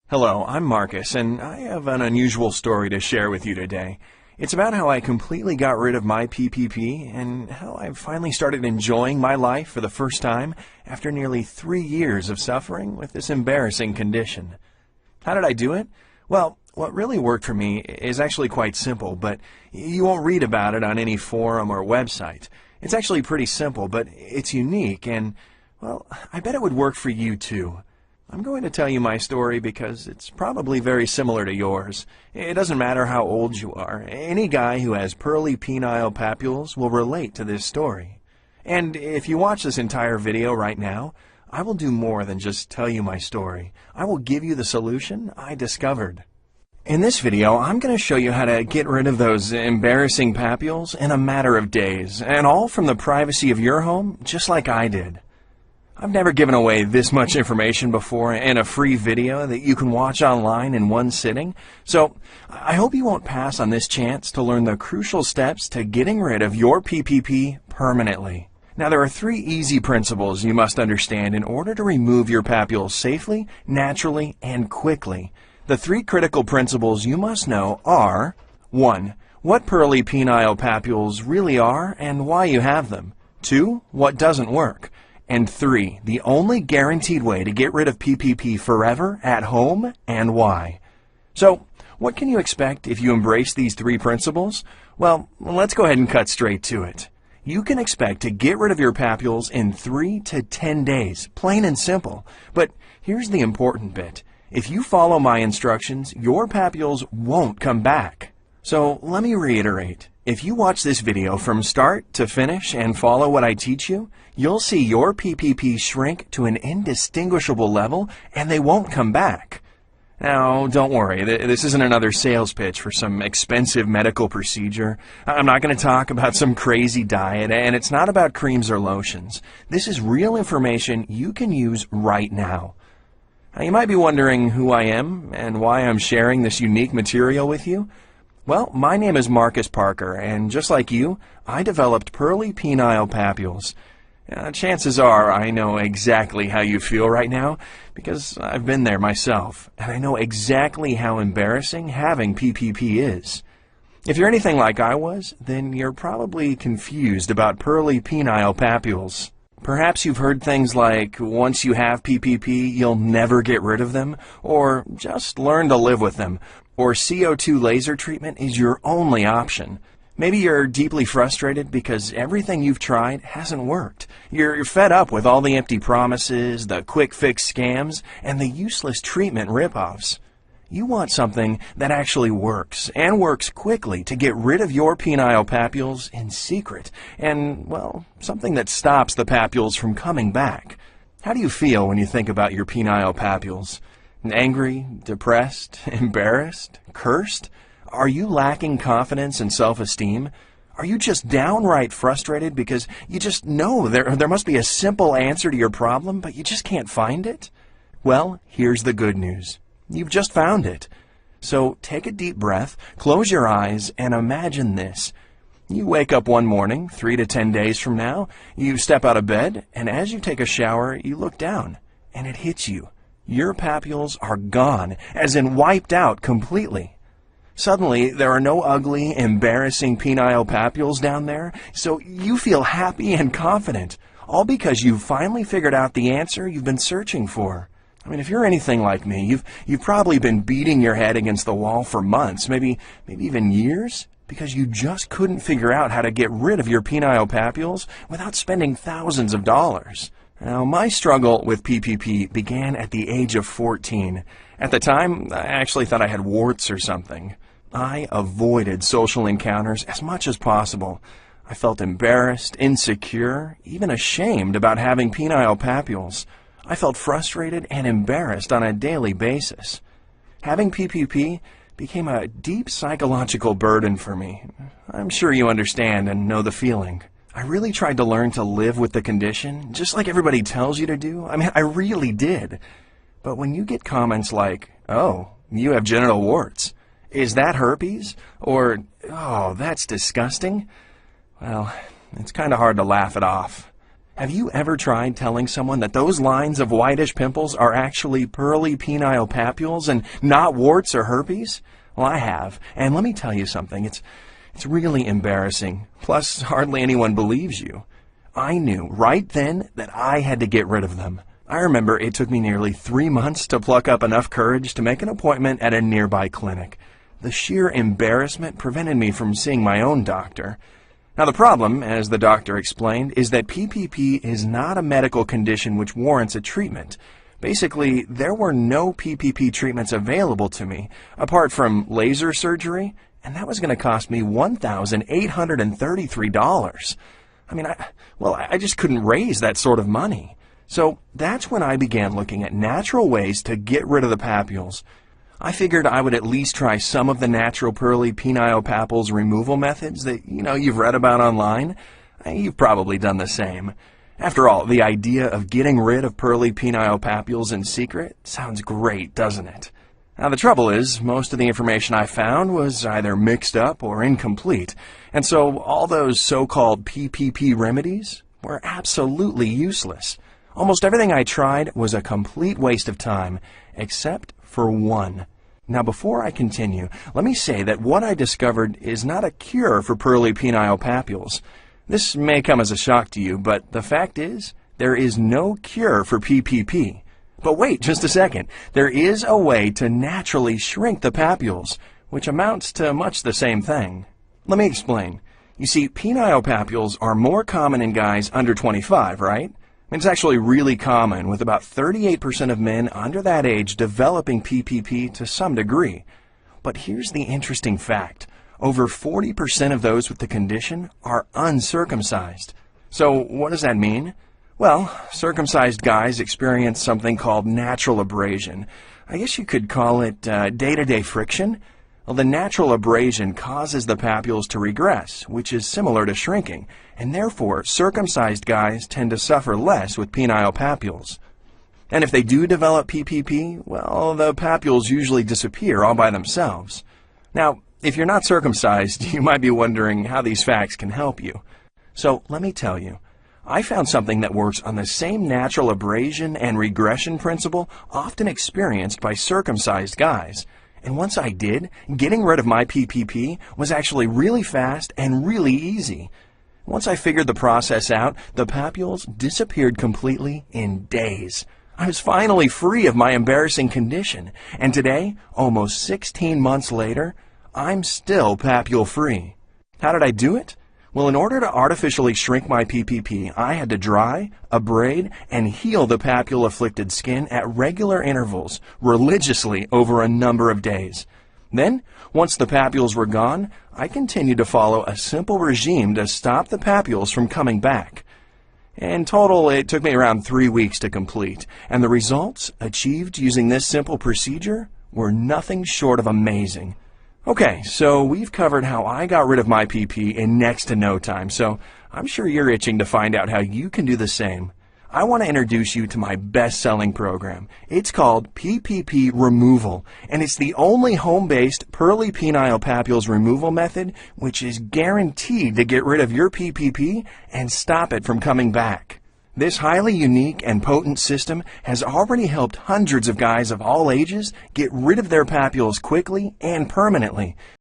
Hello, I'm Marcus, and I have an unusual story to share with you today. It's about how I completely got rid of my PPP and how I finally started enjoying my life for the first time after nearly 3 years of suffering with this embarrassing condition. How did I do it? Well, what really worked for me is actually quite simple, but you won't read about it on any forum or website. It's actually pretty simple, but it's unique, and, well, I bet it would work for you too. I'm going to tell you my story because it's probably very similar to yours. It doesn't matter how old you are. Any guy who has pearly penile papules will relate to this story. And if you watch this entire video right now, I will do more than just tell you my story. I will give you the solution I discovered. In this video, I'm going to show you how to get rid of those embarrassing papules in a matter of days, and all from the privacy of your home, just like I did. I've never given away this much information before in a free video that you can watch online in one sitting, so I hope you won't pass on this chance to learn the crucial steps to getting rid of your PPP permanently. Now, there are 3 easy principles you must understand in order to remove your papules safely, naturally, and quickly. The 3 critical principles you must know are: 1. What pearly penile papules really are and why you have them. 2. What doesn't work. And 3, the only guaranteed way to get rid of PPP forever at home and why. So, what can you expect if you embrace these 3 principles? Well, let's go ahead and cut straight to it. You can expect to get rid of your papules in 3 to 10 days, plain and simple. But here's the important bit. If you follow my instructions, your papules won't come back. So, let me reiterate. If you watch this video from start to finish and follow what I teach you, you'll see your PPP shrink to an indistinguishable level and they won't come back. Now, don't worry, this isn't another sales pitch for some expensive medical procedure. I'm not going to talk about some crazy diet, and it's not about creams or lotions. This is real information you can use right now. Now, you might be wondering who I am and why I'm sharing this unique material with you. Well, my name is Marcus Parker, and just like you, I developed pearly penile papules. Chances are I know exactly how you feel right now, because I've been there myself, and I know exactly how embarrassing having PPP is. If you're anything like I was, then you're probably confused about pearly penile papules. Perhaps you've heard things like, once you have PPP, you'll never get rid of them, or just learn to live with them, or CO2 laser treatment is your only option. Maybe you're deeply frustrated because everything you've tried hasn't worked. You're fed up with all the empty promises, the quick fix scams, and the useless treatment ripoffs. You want something that actually works, and works quickly, to get rid of your penile papules in secret, and, well, something that stops the papules from coming back. How do you feel when you think about your penile papules? Angry, depressed, embarrassed, cursed? Are you lacking confidence and self-esteem? Are you just downright frustrated because you just know there must be a simple answer to your problem, but you just can't find it? Well, here's the good news. You've just found it. So take a deep breath, close your eyes, and imagine this. You wake up one morning, 3 to 10 days from now, you step out of bed, and as you take a shower, you look down, and it hits you. Your papules are gone, as in wiped out completely. Suddenly, there are no ugly, embarrassing penile papules down there, so you feel happy and confident, all because you've finally figured out the answer you've been searching for. I mean, if you're anything like me, you've probably been beating your head against the wall for months, maybe even years, because you just couldn't figure out how to get rid of your penile papules without spending thousands of dollars. Now, my struggle with PPP began at the age of 14. At the time, I actually thought I had warts or something. I avoided social encounters as much as possible. I felt embarrassed, insecure, even ashamed about having penile papules. I felt frustrated and embarrassed on a daily basis. Having PPP became a deep psychological burden for me. I'm sure you understand and know the feeling. I really tried to learn to live with the condition, just like everybody tells you to do. I mean, I really did. But when you get comments like, "Oh, you have genital warts. Is that herpes?" Or, "Oh, that's disgusting," well, it's kind of hard to laugh it off. Have you ever tried telling someone that those lines of whitish pimples are actually pearly penile papules and not warts or herpes? Well, I have, and let me tell you something, it's really embarrassing. Plus, hardly anyone believes you. I knew right then that I had to get rid of them. I remember it took me nearly 3 months to pluck up enough courage to make an appointment at a nearby clinic. The sheer embarrassment prevented me from seeing my own doctor. Now, the problem, as the doctor explained, is that PPP is not a medical condition which warrants a treatment. Basically, there were no PPP treatments available to me, apart from laser surgery, and that was going to cost me $1,833. I mean, I just couldn't raise that sort of money. So that's when I began looking at natural ways to get rid of the papules. I figured I would at least try some of the natural pearly penile papules removal methods that, you've read about online. You've probably done the same. After all, the idea of getting rid of pearly penile papules in secret sounds great, doesn't it? Now, the trouble is, most of the information I found was either mixed up or incomplete, and so all those so-called PPP remedies were absolutely useless. Almost everything I tried was a complete waste of time, except for one. Now, before I continue, let me say that what I discovered is not a cure for pearly penile papules. This may come as a shock to you, but the fact is, there is no cure for PPP. But wait just a second. There is a way to naturally shrink the papules, which amounts to much the same thing. Let me explain. You see, penile papules are more common in guys under 25, right? It's actually really common, with about 38% of men under that age developing PPP to some degree. But here's the interesting fact. Over 40% of those with the condition are uncircumcised. So what does that mean? Well, circumcised guys experience something called natural abrasion. I guess you could call it day-to-day friction. Well, the natural abrasion causes the papules to regress, which is similar to shrinking, and therefore circumcised guys tend to suffer less with penile papules. And if they do develop PPP, well, the papules usually disappear all by themselves. Now, if you're not circumcised, you might be wondering how these facts can help you. So let me tell you. I found something that works on the same natural abrasion and regression principle often experienced by circumcised guys. And once I did, getting rid of my PPP was actually really fast and really easy. Once I figured the process out, the papules disappeared completely in days. I was finally free of my embarrassing condition, and today, almost 16 months later, I'm still papule-free. How did I do it? Well, in order to artificially shrink my PPP, I had to dry, abrade, and heal the papule-afflicted skin at regular intervals, religiously over a number of days. Then, once the papules were gone, I continued to follow a simple regime to stop the papules from coming back. In total, it took me around 3 weeks to complete, and the results achieved using this simple procedure were nothing short of amazing. Okay, so we've covered how I got rid of my PP in next to no time, so I'm sure you're itching to find out how you can do the same. I want to introduce you to my best-selling program. It's called PPP Removal, and it's the only home-based pearly penile papules removal method which is guaranteed to get rid of your PPP and stop it from coming back. This highly unique and potent system has already helped hundreds of guys of all ages get rid of their papules quickly and permanently,